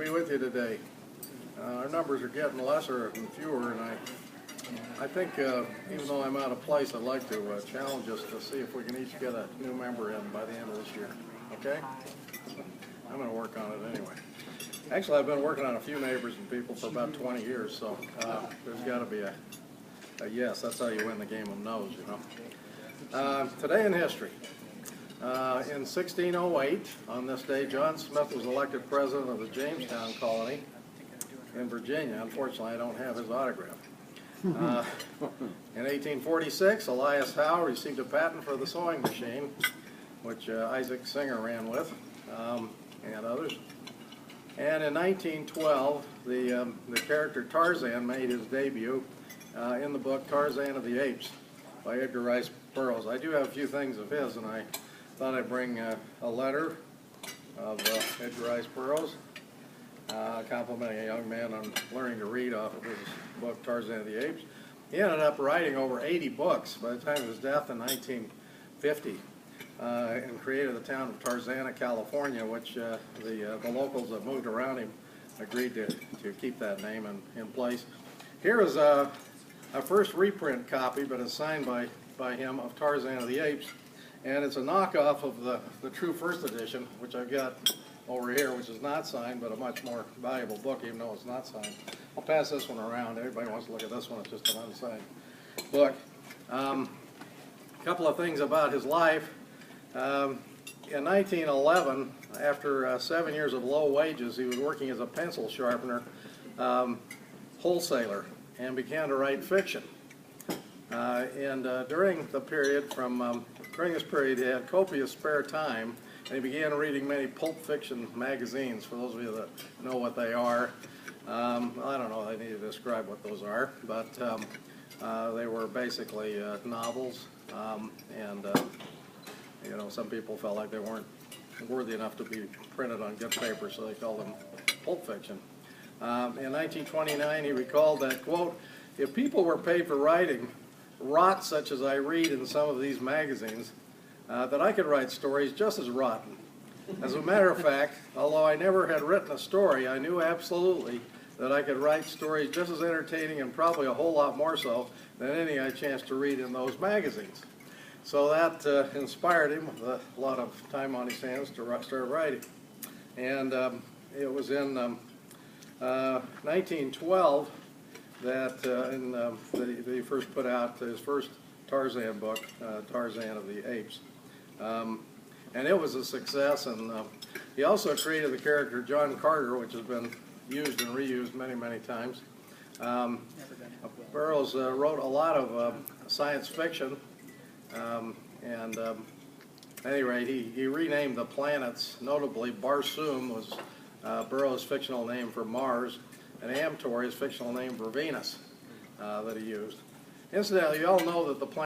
Be with you today. Our numbers are getting lesser and fewer, and I think even though I'm out of place, I'd like to challenge us to see if we can each get a new member in by the end of this year. Okay? I'm going to work on it anyway. Actually, I've been working on a few neighbors and people for about 20 years, so there's got to be a yes. That's how you win the game of no's, you know. Today in history. In 1608, on this day, John Smith was elected president of the Jamestown colony in Virginia. Unfortunately, I don't have his autograph. In 1846, Elias Howe received a patent for the sewing machine, which Isaac Singer ran with, and others. And in 1912, the character Tarzan made his debut in the book Tarzan of the Apes by Edgar Rice Burroughs. I do have a few things of his, and I thought I'd bring a letter of Edgar Rice Burroughs complimenting a young man on learning to read off of his book Tarzan of the Apes. He ended up writing over 80 books by the time of his death in 1950 and created the town of Tarzana, California, which the locals that moved around him agreed to keep that name in place. Here is a first reprint copy, but it's signed by him, of Tarzan of the Apes. And it's a knockoff of the true first edition, which I've got over here, which is not signed, but a much more valuable book, even though it's not signed. I'll pass this one around. Everybody wants to look at this one. It's just an unsigned book. A couple of things about his life. In 1911, after 7 years of low wages, he was working as a pencil sharpener wholesaler and began to write fiction. During this period, he had copious spare time, and he began reading many pulp fiction magazines. For those of you that know what they are, I don't know if I need to describe what those are, but they were basically novels, and you know, some people felt like they weren't worthy enough to be printed on good paper, so they called them pulp fiction. In 1929, he recalled that, quote, "If people were paid for writing rot such as I read in some of these magazines, that I could write stories just as rotten. As a matter of fact, although I never had written a story, I knew absolutely that I could write stories just as entertaining and probably a whole lot more so than any I chanced to read in those magazines." So that inspired him with a lot of time on his hands to start writing. And it was in 1912 that he first put out his first Tarzan book, Tarzan of the Apes. And it was a success, and he also created the character John Carter, which has been used and reused many, many times. Burroughs wrote a lot of science fiction, and at any rate, he renamed the planets. Notably, Barsoom was Burroughs' fictional name for Mars, and Amtor, his fictional name for Venus, that he used. Incidentally, you all know that the planet